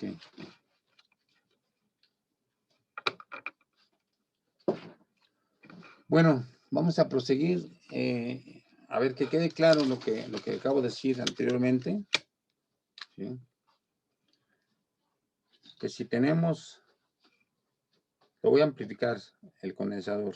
Ok. Bueno, vamos a proseguir. A ver, que quede claro lo que acabo de decir anteriormente. ¿Sí? Que si tenemos, lo voy a amplificar, el condensador.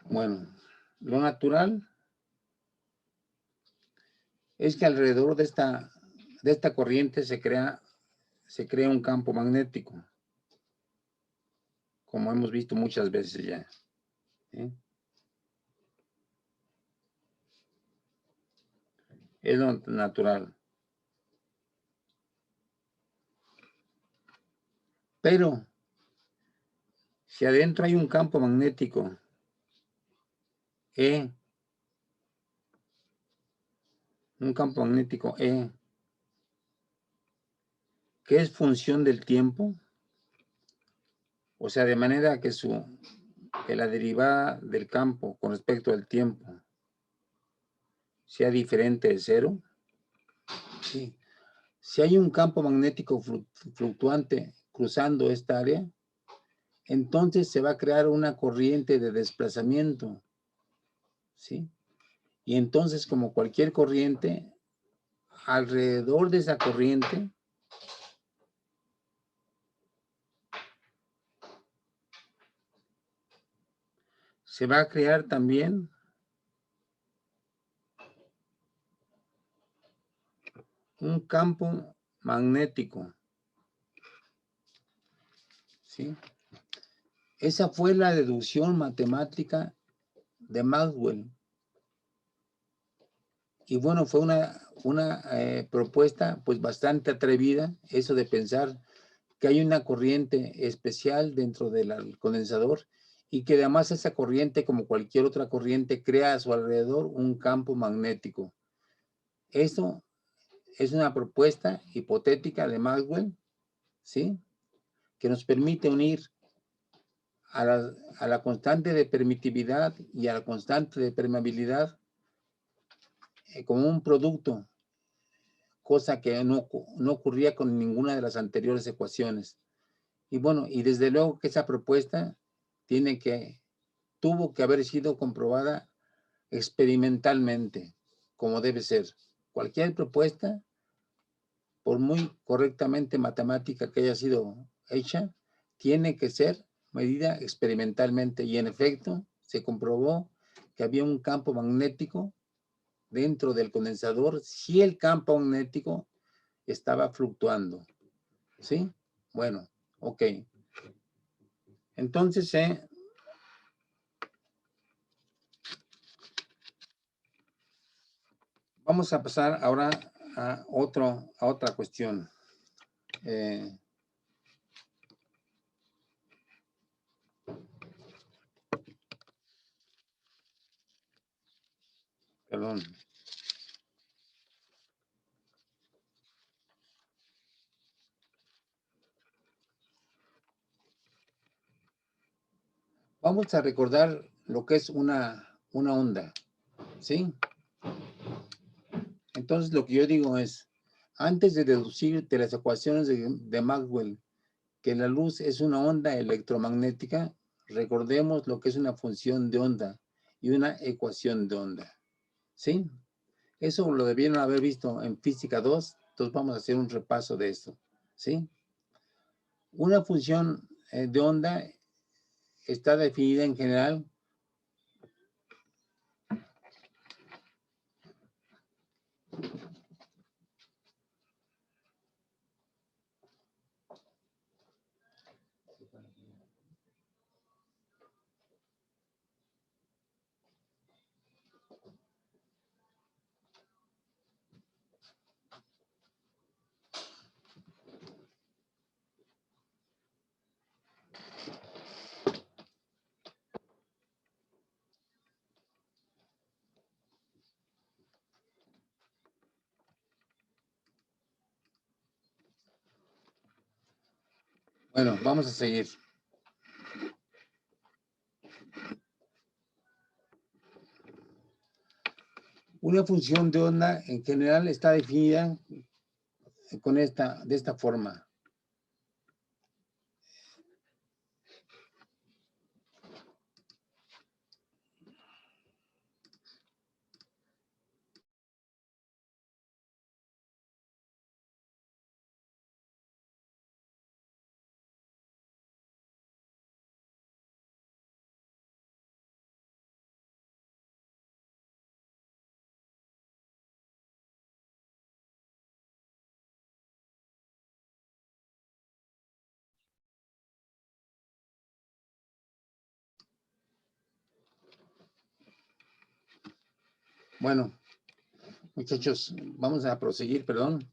Bueno, lo natural es que alrededor de esta corriente se crea un campo magnético, como hemos visto muchas veces ya. ¿Sí? Es lo natural. Pero si adentro hay un campo magnético E, un campo magnético E, que es función del tiempo, o sea, de manera que la derivada del campo con respecto al tiempo sea diferente de cero. ¿Sí? Si hay un campo magnético fluctuante cruzando esta área, entonces se va a crear una corriente de desplazamiento. ¿Sí? Y entonces, como cualquier corriente, alrededor de esa corriente se va a crear también un campo magnético. ¿Sí? Esa fue la deducción matemática de Maxwell. Y bueno, fue una propuesta pues bastante atrevida, eso de pensar que hay una corriente especial dentro del condensador y que además esa corriente, como cualquier otra corriente, crea a su alrededor un campo magnético. Eso es una propuesta hipotética de Maxwell, ¿sí? Que nos permite unir a la constante de permitividad y a la constante de permeabilidad como un producto, cosa que no ocurría con ninguna de las anteriores ecuaciones. Y bueno, y desde luego que esa propuesta tuvo que haber sido comprobada experimentalmente, como debe ser. Cualquier propuesta, por muy correctamente matemática que haya sido hecha, tiene que ser medida experimentalmente. Y en efecto, se comprobó que había un campo magnético dentro del condensador si el campo magnético estaba fluctuando. ¿Sí? Bueno, ok. Entonces, vamos a pasar ahora a otra cuestión. Perdón. Vamos a recordar lo que es una onda, ¿sí? Entonces, lo que yo digo es, antes de deducir de las ecuaciones de Maxwell que la luz es una onda electromagnética, recordemos lo que es una función de onda y una ecuación de onda, ¿sí? Eso lo debieron haber visto en Física 2, entonces vamos a hacer un repaso de esto, ¿sí? Una función de onda está definida en general Bueno, vamos a seguir. Una función de onda en general está definida de esta forma. Bueno, muchachos, vamos a proseguir, perdón.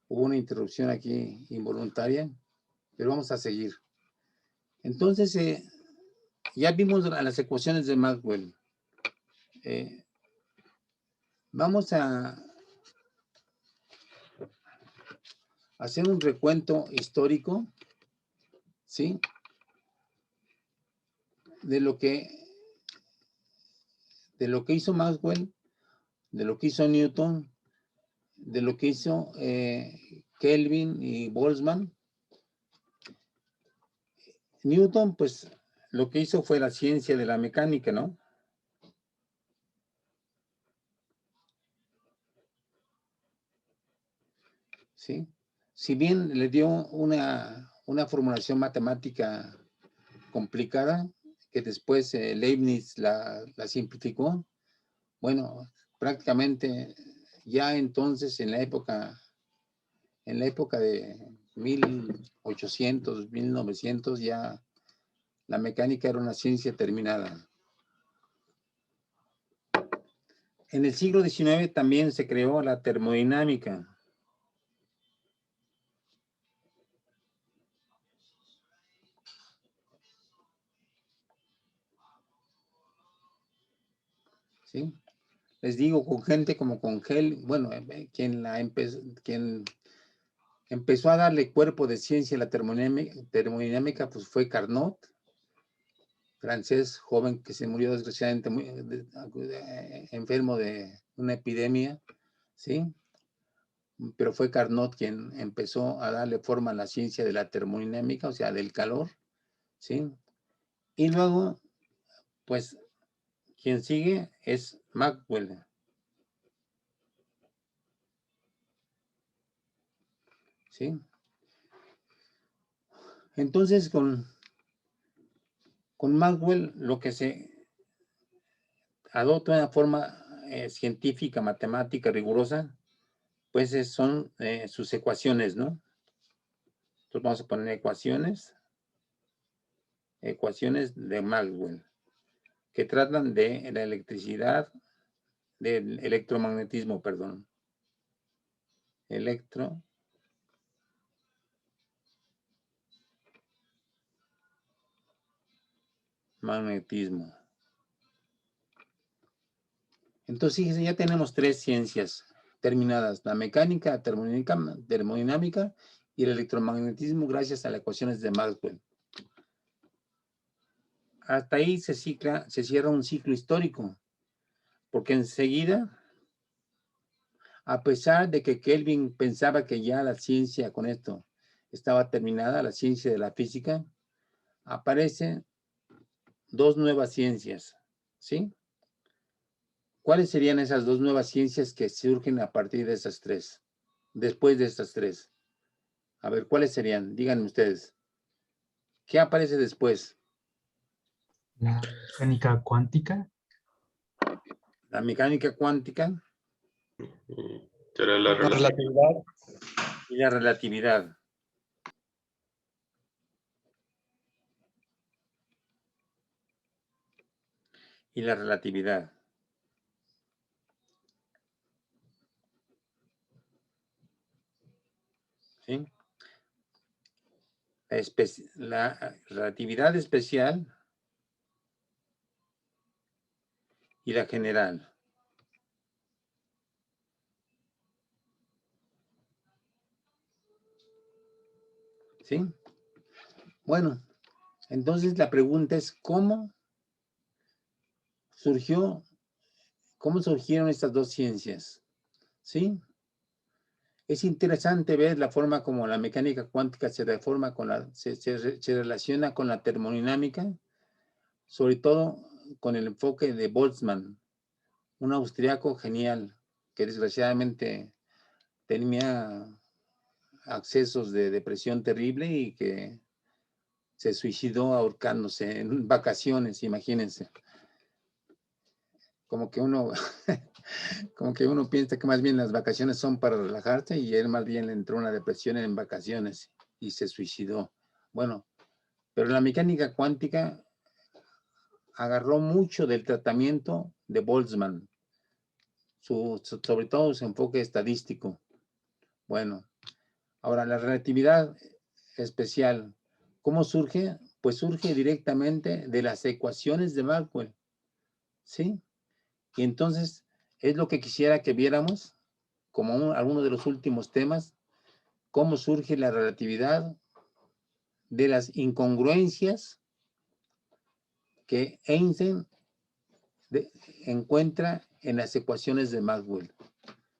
Hubo una interrupción aquí involuntaria, pero vamos a seguir. Entonces, ya vimos las ecuaciones de Maxwell. Vamos a hacer un recuento histórico, ¿sí? De lo que hizo Maxwell, de lo que hizo Newton, de lo que hizo Kelvin y Boltzmann. Newton, pues, lo que hizo fue la ciencia de la mecánica, ¿no? ¿Sí? Si bien le dio una formulación matemática complicada, que después Leibniz la simplificó, bueno, prácticamente ya entonces en la época de 1800, 1900, ya la mecánica era una ciencia terminada. En el siglo XIX también se creó la termodinámica. ¿Sí? Les digo, con gente como con bueno, quien empezó a darle cuerpo de ciencia a la termodinámica, pues fue Carnot, francés joven que se murió desgraciadamente enfermo de una epidemia, ¿sí? Pero fue Carnot quien empezó a darle forma a la ciencia de la termodinámica, o sea, del calor, ¿sí? Y luego, pues, quien sigue es Maxwell, ¿sí? Entonces, con Maxwell, lo que se adopta una forma científica, matemática, rigurosa, pues son sus ecuaciones, ¿no? Entonces vamos a poner ecuaciones de Maxwell, que tratan de la electricidad, del electromagnetismo, perdón. Electromagnetismo. Entonces, fíjense, ya tenemos tres ciencias terminadas: la mecánica, termodinámica y el electromagnetismo, gracias a las ecuaciones de Maxwell. Hasta ahí se cierra un ciclo histórico, porque enseguida, a pesar de que Kelvin pensaba que ya la ciencia con esto estaba terminada, la ciencia de la física, aparecen dos nuevas ciencias, ¿sí? ¿Cuáles serían esas dos nuevas ciencias que surgen a partir de esas tres? Después de estas tres. A ver, ¿cuáles serían? Díganme ustedes. ¿Qué aparece después? La mecánica cuántica. La mecánica cuántica. Será la relatividad. Y la relatividad. Y la relatividad. ¿Sí? La relatividad especial y la general. ¿Sí? Bueno, entonces la pregunta es, ¿cómo surgieron estas dos ciencias? ¿Sí? Es interesante ver la forma como la mecánica cuántica se se relaciona con la termodinámica, sobre todo con el enfoque de Boltzmann, un austriaco genial que desgraciadamente tenía accesos de depresión terrible y que se suicidó ahorcándose en vacaciones, imagínense. Como que uno, como que uno piensa que más bien las vacaciones son para relajarse y él más bien le entró una depresión en vacaciones y se suicidó. Bueno, pero la mecánica cuántica agarró mucho del tratamiento de Boltzmann, sobre todo su enfoque estadístico. Bueno, ahora la relatividad especial, ¿cómo surge? Pues surge directamente de las ecuaciones de Maxwell, ¿sí? Y entonces es lo que quisiera que viéramos como alguno de los últimos temas, cómo surge la relatividad de las incongruencias que Einstein encuentra en las ecuaciones de Maxwell,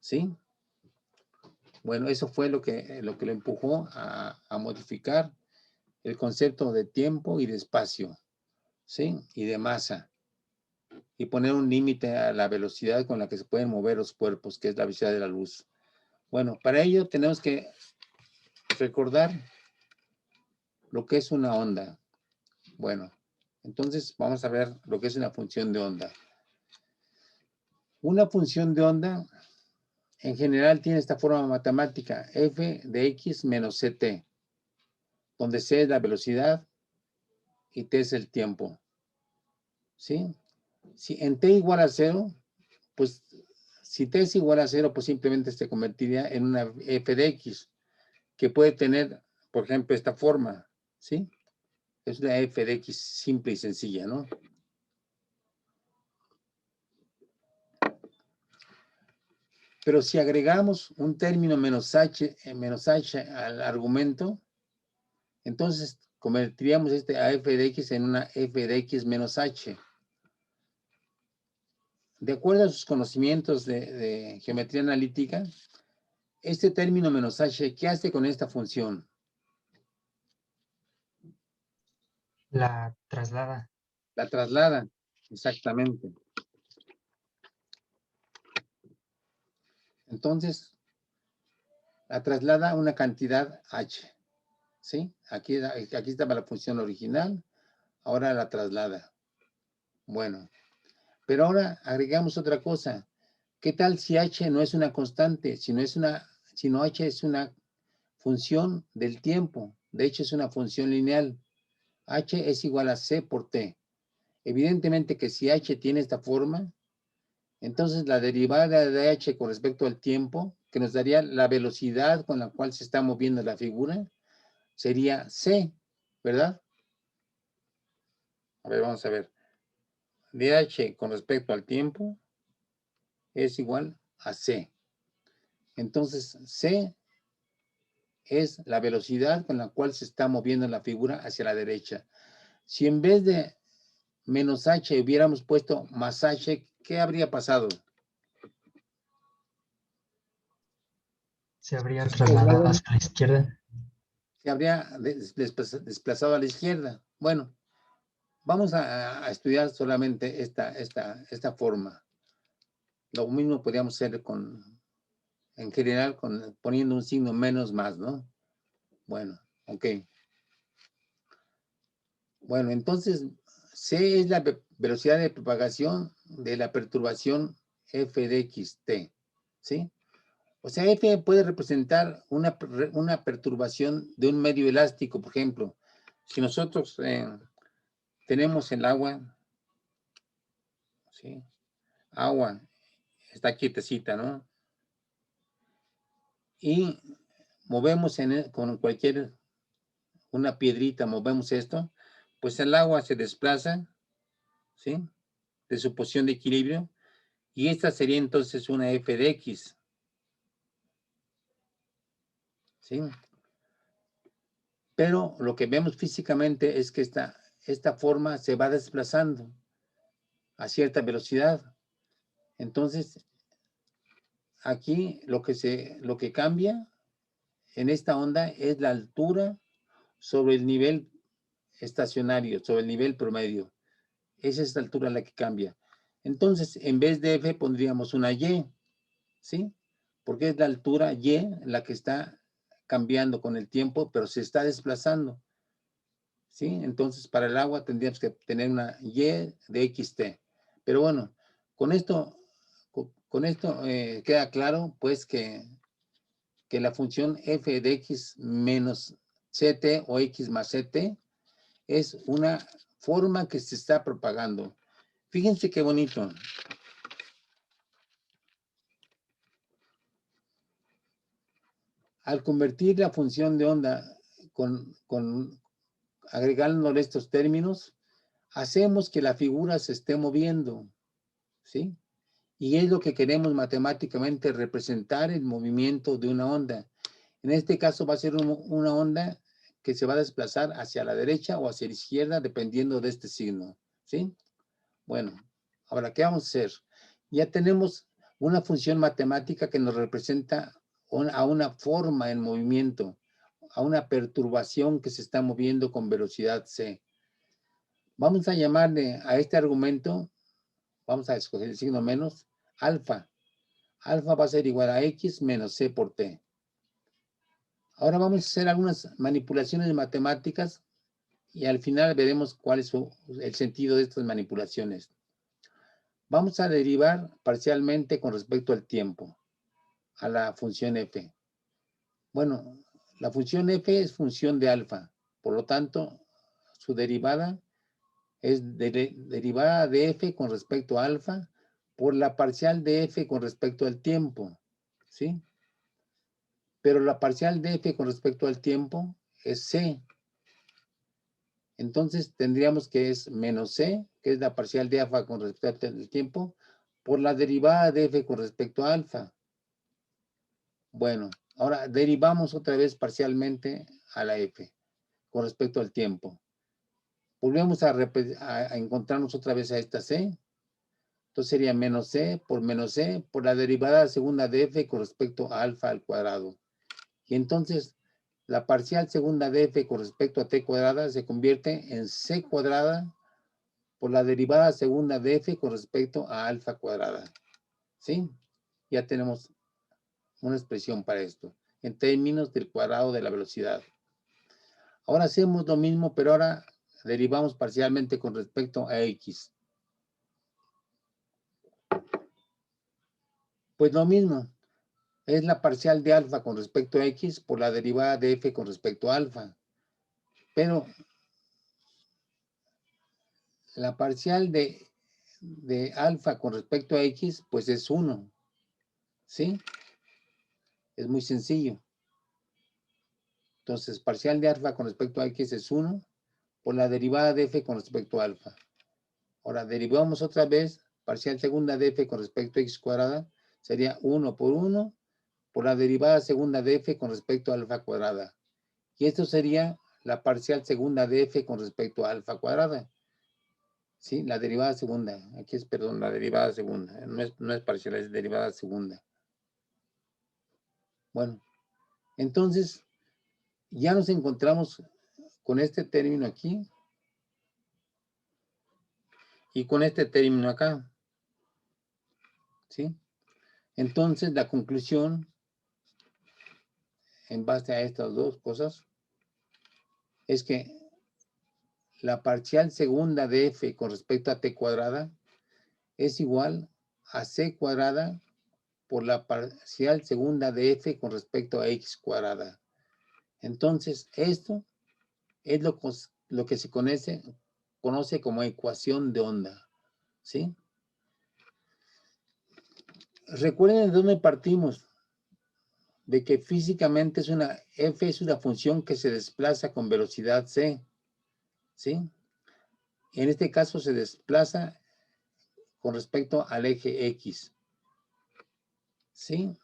¿sí? Bueno, eso fue lo que lo empujó a modificar el concepto de tiempo y de espacio, ¿sí? Y de masa. Y poner un límite a la velocidad con la que se pueden mover los cuerpos, que es la velocidad de la luz. Bueno, para ello tenemos que recordar lo que es una onda. Bueno, entonces vamos a ver lo que es una función de onda. Una función de onda en general tiene esta forma matemática, f de x menos ct, donde c es la velocidad y t es el tiempo. ¿Sí? Si en t igual a 0, pues si t es igual a 0, pues simplemente se convertiría en una f de x, que puede tener, por ejemplo, esta forma, ¿sí? Es una f de x simple y sencilla, ¿no? Pero si agregamos un término menos h al argumento, entonces convertiríamos a f de x en una f de x menos h. De acuerdo a sus conocimientos de geometría analítica, este término menos h, ¿qué hace con esta función? La traslada. La traslada, exactamente. Entonces, la traslada a una cantidad h, ¿sí? Aquí estaba la función original, ahora la traslada. Bueno, pero ahora agregamos otra cosa. ¿Qué tal si h no es una constante, sino h es una función del tiempo? De hecho, es una función lineal. H es igual a c por t. Evidentemente que si h tiene esta forma, entonces la derivada de h con respecto al tiempo, que nos daría la velocidad con la cual se está moviendo la figura, sería c, ¿verdad? A ver, vamos a ver. dh con respecto al tiempo es igual a c. Entonces, c es la velocidad con la cual se está moviendo la figura hacia la derecha. Si en vez de menos h hubiéramos puesto más h, ¿qué habría pasado? Se habría trasladado hacia la izquierda. Se habría desplazado a la izquierda. Bueno, vamos a estudiar solamente esta forma. Lo mismo podríamos hacer en general, poniendo un signo menos más, ¿no? Bueno, ok. Bueno, entonces, c es la velocidad de propagación de la perturbación f de x t, ¿sí? O sea, f puede representar una perturbación de un medio elástico, por ejemplo. Si nosotros tenemos el agua, ¿sí? Agua, está quietecita, ¿no? Y movemos con una piedrita, movemos esto, pues el agua se desplaza, ¿sí? De su posición de equilibrio, y esta sería entonces una f de x, ¿sí? Pero lo que vemos físicamente es que esta forma se va desplazando a cierta velocidad. Entonces, aquí lo que cambia en esta onda es la altura sobre el nivel estacionario, sobre el nivel promedio. Esa es la altura la que cambia. Entonces, en vez de F pondríamos una Y, ¿sí? Porque es la altura Y la que está cambiando con el tiempo, pero se está desplazando, ¿sí? Entonces, para el agua tendríamos que tener una Y de XT. Pero bueno, con esto, queda claro, pues, que la función f de x menos ct o x más ct es una forma que se está propagando. Fíjense qué bonito. Al convertir la función de onda agregándole estos términos, hacemos que la figura se esté moviendo, ¿sí? Y es lo que queremos matemáticamente representar el movimiento de una onda. En este caso va a ser una onda que se va a desplazar hacia la derecha o hacia la izquierda dependiendo de este signo, ¿sí? Bueno, ahora, ¿qué vamos a hacer? Ya tenemos una función matemática que nos representa a una forma en movimiento, a una perturbación que se está moviendo con velocidad c. Vamos a llamarle a este argumento, vamos a escoger el signo menos, alfa. Alfa va a ser igual a x menos c por t. Ahora vamos a hacer algunas manipulaciones matemáticas y al final veremos cuál es el sentido de estas manipulaciones. Vamos a derivar parcialmente con respecto al tiempo, a la función f. Bueno, la función f es función de alfa, por lo tanto, su derivada es derivada de f con respecto a alfa por la parcial de f con respecto al tiempo, ¿sí? Pero la parcial de f con respecto al tiempo es c. Entonces tendríamos que es menos c, que es la parcial de alfa con respecto al tiempo, por la derivada de f con respecto a alfa. Bueno, ahora derivamos otra vez parcialmente a la f con respecto al tiempo. Volvemos a encontrarnos otra vez a esta c. Entonces sería menos c por la derivada segunda de f con respecto a alfa al cuadrado. Y entonces la parcial segunda de f con respecto a t cuadrada se convierte en c cuadrada por la derivada segunda de f con respecto a alfa cuadrada. ¿Sí? Ya tenemos una expresión para esto, en términos del cuadrado de la velocidad. Ahora hacemos lo mismo, pero ahora derivamos parcialmente con respecto a x. Pues lo mismo, es la parcial de alfa con respecto a x por la derivada de f con respecto a alfa. Pero la parcial de alfa con respecto a x, pues es 1. ¿Sí? Es muy sencillo. Entonces, parcial de alfa con respecto a x es 1 por la derivada de f con respecto a alfa. Ahora, derivamos otra vez, parcial segunda de f con respecto a x cuadrada, sería 1 por 1 por la derivada segunda de f con respecto a alfa cuadrada. Y esto sería la parcial segunda de f con respecto a alfa cuadrada. ¿Sí? La derivada segunda. Aquí es, perdón, la derivada segunda. No es parcial, es derivada segunda. Bueno, entonces, ya nos encontramos con este término aquí y con este término acá. ¿Sí? Entonces, la conclusión, en base a estas dos cosas, es que la parcial segunda de f con respecto a t cuadrada es igual a c cuadrada por la parcial segunda de f con respecto a x cuadrada. Entonces, esto es lo que se conoce como ecuación de onda. ¿Sí? Recuerden de dónde partimos. De que físicamente f es una función que se desplaza con velocidad c. ¿Sí? En este caso se desplaza con respecto al eje x. ¿Sí?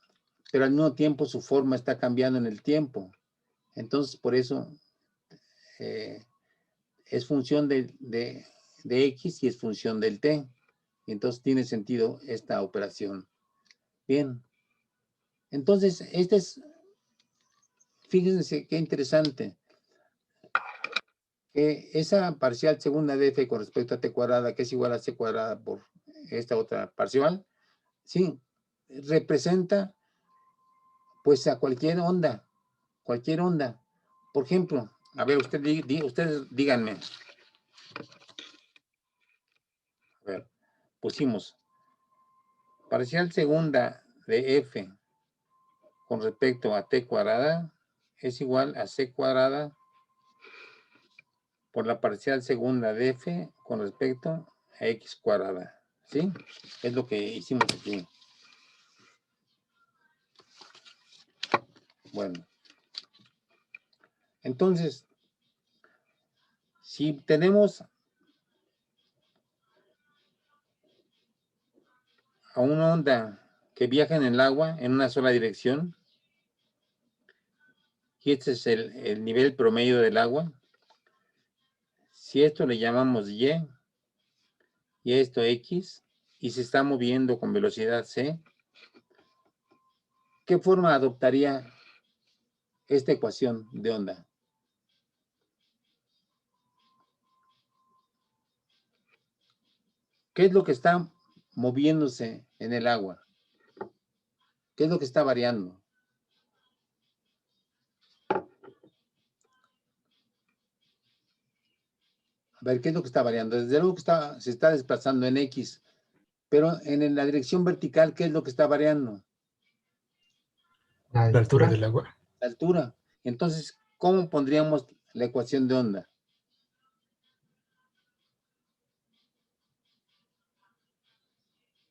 Pero al mismo tiempo su forma está cambiando en el tiempo. Entonces, por eso es función de X y es función del T. Y entonces tiene sentido esta operación. Bien. Entonces, fíjense qué interesante. Esa parcial segunda de f con respecto a t cuadrada, que es igual a c cuadrada por esta otra parcial, sí, representa pues a cualquier onda. Por ejemplo, a ver, ustedes díganme. A ver, pusimos parcial segunda de f con respecto a t cuadrada es igual a c cuadrada por la parcial segunda de f con respecto a x cuadrada. ¿Sí? Es lo que hicimos aquí. Bueno. Entonces, si tenemos a una onda que viaja en el agua en una sola dirección, y este es el nivel promedio del agua, si esto le llamamos y a esto x, y se está moviendo con velocidad c, ¿qué forma adoptaría esta ecuación de onda? ¿Qué es lo que está moviéndose en el agua? ¿Qué es lo que está variando? A ver, ¿qué es lo que está variando? Desde luego que se está desplazando en X, pero en la dirección vertical, ¿qué es lo que está variando? La altura del agua. La altura. Entonces, ¿cómo pondríamos la ecuación de onda?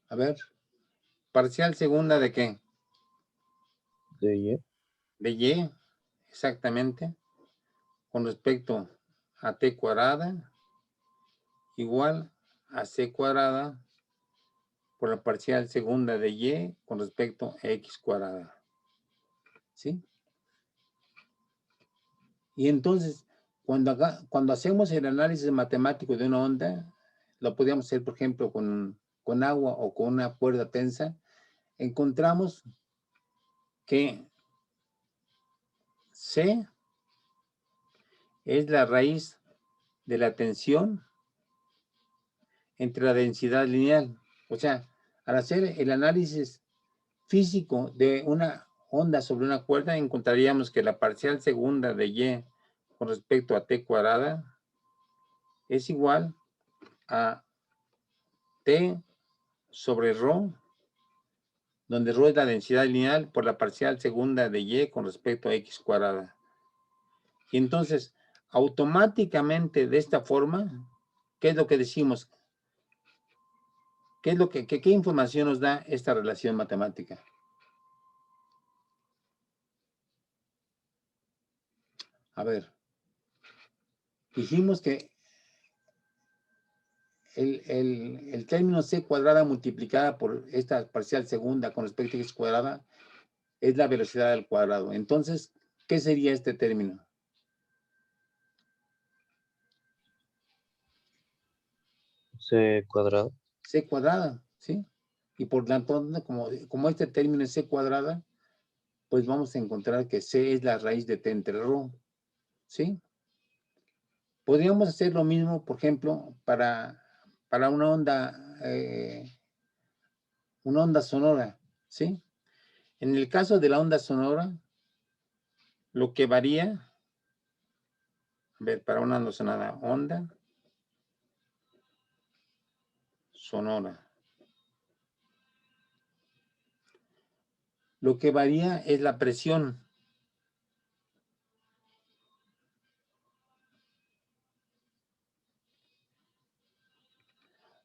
A ver, parcial segunda ¿de qué? De Y. De Y, exactamente, con respecto a t cuadrada, igual a c cuadrada por la parcial segunda de Y con respecto a x cuadrada. ¿Sí? Y entonces, cuando hacemos el análisis matemático de una onda, lo podríamos hacer, por ejemplo, con agua o con una cuerda tensa, encontramos que C es la raíz de la tensión entre la densidad lineal. O sea, al hacer el análisis físico de una onda sobre una cuerda, encontraríamos que la parcial segunda de Y con respecto a t cuadrada es igual a T sobre ρ, donde ρ es la densidad lineal por la parcial segunda de Y con respecto a x cuadrada. Y entonces, automáticamente de esta forma, ¿qué es lo que decimos? ¿Qué información nos da esta relación matemática? A ver, dijimos que el término c cuadrada multiplicada por esta parcial segunda con respecto a x cuadrada es la velocidad al cuadrado. Entonces, ¿qué sería este término? C cuadrado. C cuadrada, ¿sí? Y por tanto, como este término es c cuadrada, pues vamos a encontrar que c es la raíz de t entre ρ, ¿sí? Podríamos hacer lo mismo, por ejemplo, para una onda sonora, ¿sí? En el caso de la onda sonora, lo que varía, a ver, para una onda sonora, lo que varía es la presión.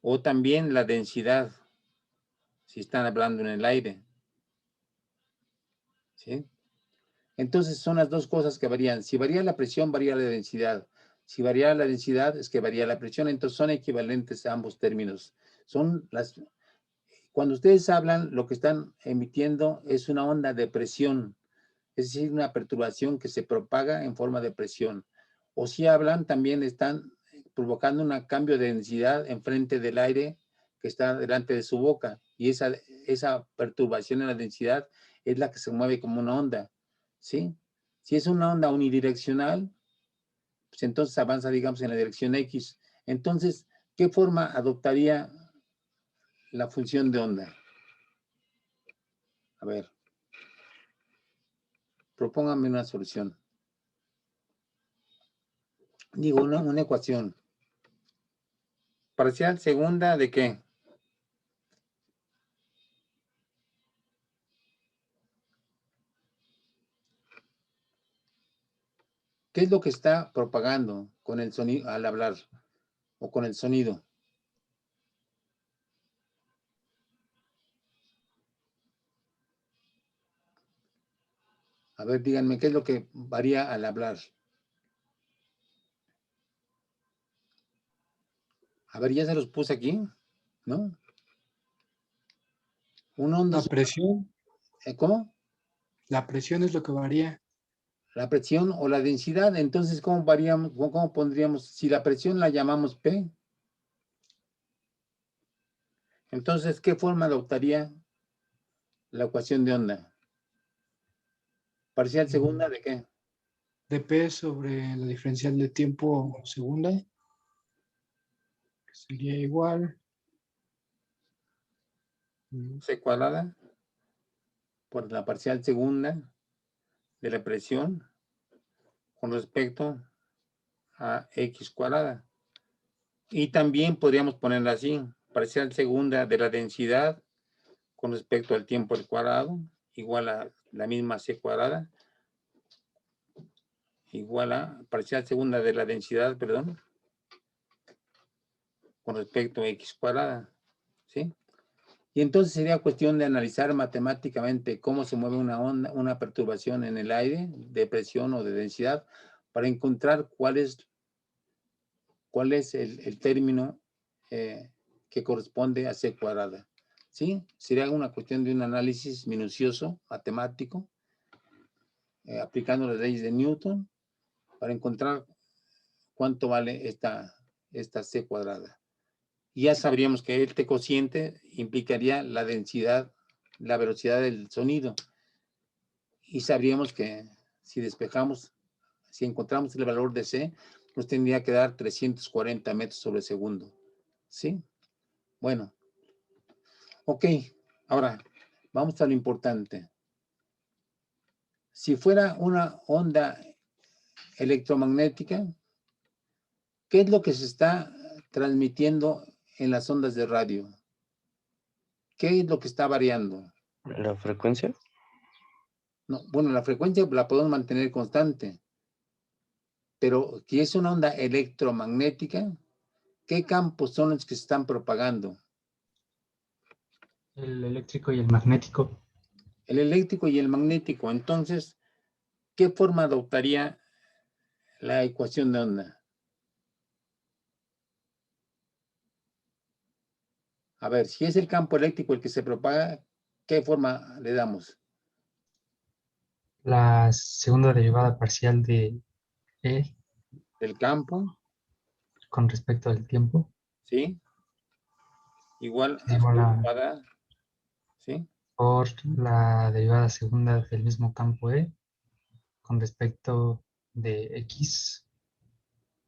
O también la densidad, si están hablando en el aire, ¿sí? Entonces son las dos cosas que varían. Si varía la presión, varía la densidad. Si varía la densidad, es que varía la presión. Entonces son equivalentes a ambos términos. Cuando ustedes hablan, lo que están emitiendo es una onda de presión, es decir, una perturbación que se propaga en forma de presión. o si hablan, también están provocando un cambio de densidad enfrente del aire que está delante de su boca, y esa perturbación en la densidad es la que se mueve como una onda, ¿sí? Si es una onda unidireccional, pues entonces avanza, digamos, en la dirección X. Entonces, ¿qué forma adoptaría la función de onda? A ver, propóngame una solución. Digo, una ecuación. Parcial segunda ¿de qué? ¿Qué es lo que está propagando con el sonido al hablar o con el sonido? A ver, díganme, ¿qué es lo que varía al hablar? A ver, ya se los puse aquí, ¿no? Una onda. La presión. ¿Cómo? La presión es lo que varía. La presión o la densidad. Entonces, ¿cómo varíamos? ¿Cómo pondríamos? Si la presión la llamamos P, entonces, ¿qué forma adoptaría la ecuación de onda? ¿Parcial segunda de qué? De P sobre la diferencial de tiempo segunda, que sería igual. C cuadrada por la parcial segunda de la presión con respecto a X cuadrada. Y también podríamos ponerla así, parcial segunda de la densidad con respecto al tiempo al cuadrado, igual a la misma C cuadrada, igual a parcial segunda de la densidad, perdón, con respecto a X cuadrada, ¿sí? Y entonces sería cuestión de analizar matemáticamente cómo se mueve una onda, una perturbación en el aire de presión o de densidad para encontrar cuál es el término que corresponde a C cuadrada. ¿Sí? Sería una cuestión de un análisis minucioso, matemático, aplicando las leyes de Newton para encontrar cuánto vale esta C cuadrada. Y ya sabríamos que este cociente implicaría la densidad, la velocidad del sonido. Y sabríamos que si despejamos, si encontramos el valor de C, nos tendría que dar 340 metros sobre segundo. ¿Sí? Bueno. Ok. Ahora, vamos a lo importante. Si fuera una onda electromagnética, ¿qué es lo que se está transmitiendo en las ondas de radio? ¿Qué es lo que está variando? ¿La frecuencia? No, bueno, la frecuencia la podemos mantener constante, pero si es una onda electromagnética, ¿qué campos son los que se están propagando? El eléctrico y el magnético. El eléctrico y el magnético. Entonces, ¿qué forma adoptaría la ecuación de onda? A ver, si es el campo eléctrico el que se propaga, ¿qué forma le damos? La segunda derivada parcial de E Del campo, con respecto al tiempo ¿sí? Igual es a igual C a cuadrada, ¿sí? por la derivada segunda del mismo campo E con respecto de X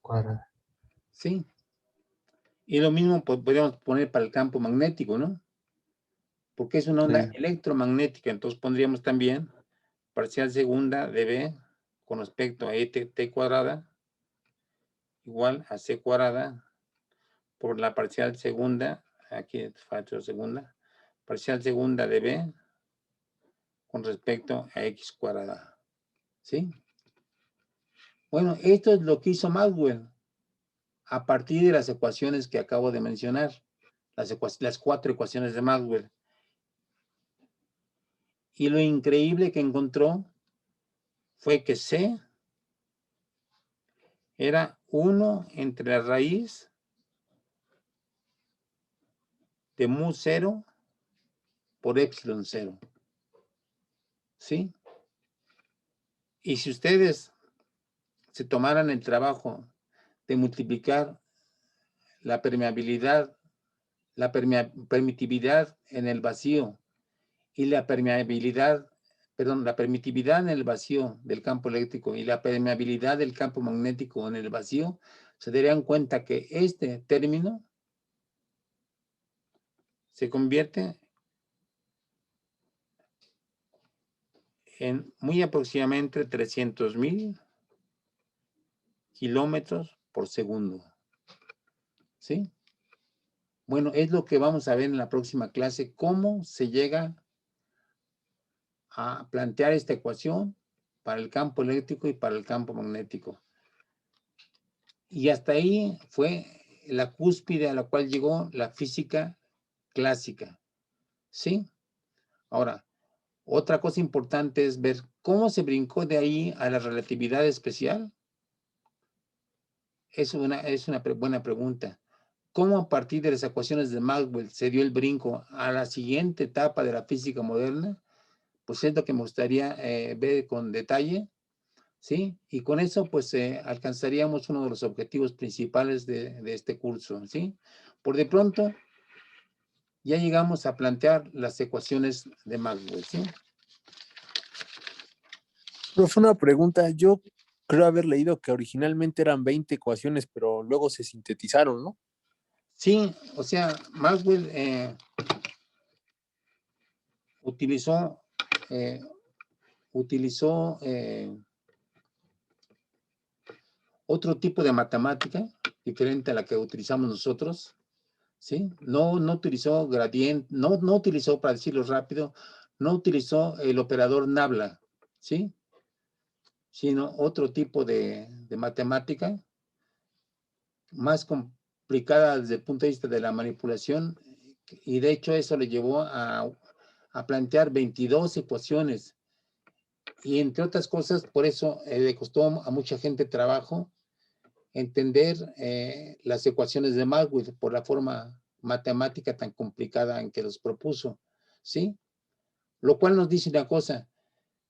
cuadrada. Sí. Y lo mismo podríamos poner para el campo magnético, ¿no? Porque es una onda Sí. electromagnética, entonces pondríamos también parcial segunda de B con respecto a T cuadrada igual a C cuadrada por la parcial segunda, aquí falta segunda, parcial segunda de B con respecto a X cuadrada. ¿Sí? Bueno, esto es lo que hizo Maxwell a partir de las ecuaciones que acabo de mencionar, las 4 ecuaciones de Maxwell. Y lo increíble que encontró fue que C era 1 entre la raíz de mu 0 por epsilon 0. ¿Sí? Y si ustedes se tomaran el trabajo de multiplicar la permeabilidad, permitividad en el vacío y la permitividad en el vacío del campo eléctrico y la permeabilidad del campo magnético en el vacío, se darían cuenta que este término se convierte en muy aproximadamente 300,000 kilómetros por segundo. ¿Sí? Bueno, es lo que vamos a ver en la próxima clase, cómo se llega a plantear esta ecuación para el campo eléctrico y para el campo magnético. Y hasta ahí fue la cúspide a la cual llegó la física clásica. ¿Sí? Ahora, otra cosa importante es ver cómo se brincó de ahí a la relatividad especial. Es una buena pregunta. ¿Cómo a partir de las ecuaciones de Maxwell se dio el brinco a la siguiente etapa de la física moderna? Pues es lo que me gustaría ver con detalle, ¿sí? Y con eso, pues, alcanzaríamos uno de los objetivos principales de este curso, ¿sí? Por de pronto, ya llegamos a plantear las ecuaciones de Maxwell, ¿sí? Profe, una pregunta. Yo creo haber leído que originalmente eran 20 ecuaciones, pero luego se sintetizaron, ¿no? Sí, o sea, Maxwell utilizó otro tipo de matemática diferente a la que utilizamos nosotros, ¿sí? No utilizó gradiente, no utilizó, para decirlo rápido, no utilizó el operador Nabla, ¿sí? Sino otro tipo de matemática más complicada desde el punto de vista de la manipulación, y de hecho eso le llevó a plantear 22 ecuaciones, y entre otras cosas, por eso le costó a mucha gente trabajo entender las ecuaciones de Maxwell por la forma matemática tan complicada en que los propuso, ¿sí? Lo cual nos dice una cosa,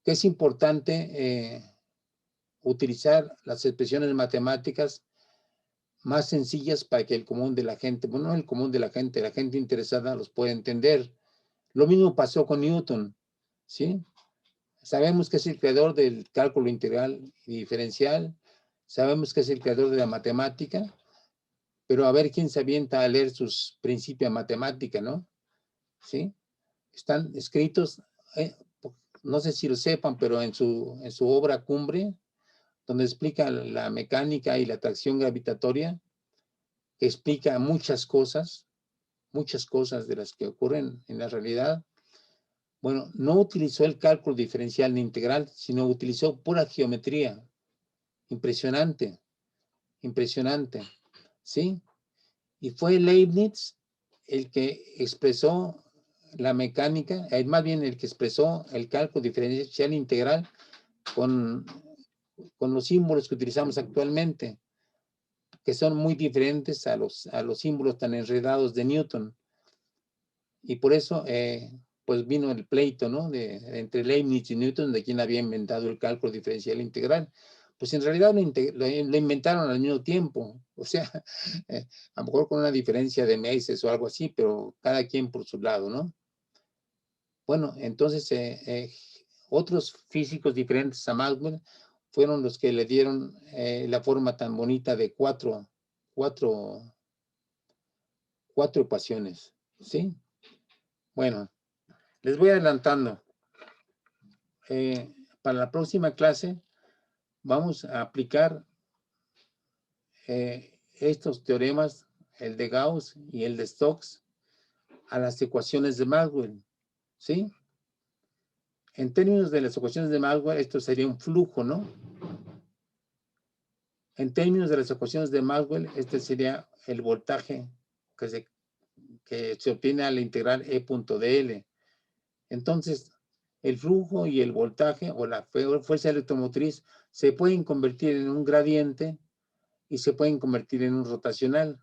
que es importante utilizar las expresiones matemáticas más sencillas para que el común de la gente, bueno, no el común de la gente interesada los pueda entender. Lo mismo pasó con Newton, ¿sí? Sabemos que es el creador del cálculo integral y diferencial, sabemos que es el creador de la matemática, pero a ver quién se avienta a leer sus principios de matemática, ¿no? ¿Sí? Están escritos, no sé si lo sepan, pero en su obra Cumbre, donde explica la mecánica y la atracción gravitatoria, explica muchas cosas de las que ocurren en la realidad. Bueno, no utilizó el cálculo diferencial ni integral, sino utilizó pura geometría. Impresionante, ¿sí? Y fue Leibniz el que expresó la mecánica, más bien el que expresó el cálculo diferencial integral con los símbolos que utilizamos actualmente, que son muy diferentes a los símbolos tan enredados de Newton. Y por eso, pues vino el pleito, ¿no? Entre Leibniz y Newton, de quién había inventado el cálculo diferencial integral. Pues en realidad lo inventaron al mismo tiempo, o sea, a lo mejor con una diferencia de meses o algo así, pero cada quien por su lado, ¿no? Bueno, entonces otros físicos diferentes a Maxwell fueron los que le dieron la forma tan bonita de cuatro ecuaciones, ¿sí? Bueno, les voy adelantando. Para la próxima clase vamos a aplicar estos teoremas, el de Gauss y el de Stokes, a las ecuaciones de Maxwell, ¿sí? En términos de las ecuaciones de Maxwell, esto sería un flujo, ¿no? En términos de las ecuaciones de Maxwell, este sería el voltaje que se obtiene al integral E.dl. Entonces, el flujo y el voltaje o la fuerza electromotriz se pueden convertir en un gradiente y se pueden convertir en un rotacional,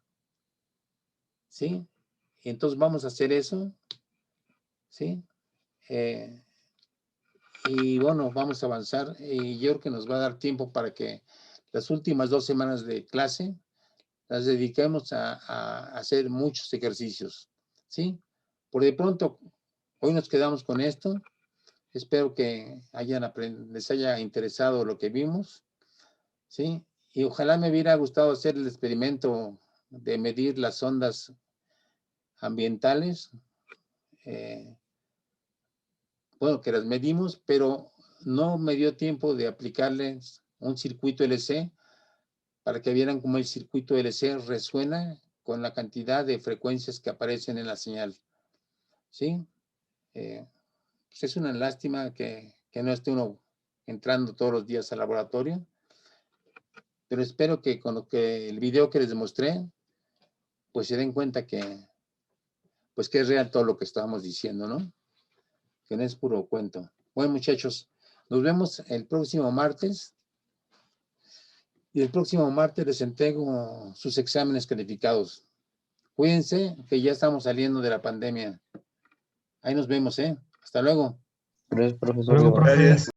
¿sí? Y entonces vamos a hacer eso, ¿sí? Y bueno, vamos a avanzar y yo creo que nos va a dar tiempo para que las últimas 2 semanas de clase las dediquemos a hacer muchos ejercicios, ¿sí? Por de pronto, hoy nos quedamos con esto. Espero que les haya interesado lo que vimos, ¿sí? Y ojalá me hubiera gustado hacer el experimento de medir las ondas ambientales. Bueno, que las medimos, pero no me dio tiempo de aplicarles un circuito LC para que vieran cómo el circuito LC resuena con la cantidad de frecuencias que aparecen en la señal, ¿sí? Pues es una lástima que no esté uno entrando todos los días al laboratorio, pero espero que con el video que les demostré, pues se den cuenta que, pues que es real todo lo que estábamos diciendo, ¿no? Que no es puro cuento. Bueno, muchachos, nos vemos el próximo martes. Y el próximo martes les entrego sus exámenes calificados. Cuídense, que ya estamos saliendo de la pandemia. Ahí nos vemos, ¿eh? Hasta luego. Gracias, profesor. Luego, profe. Gracias.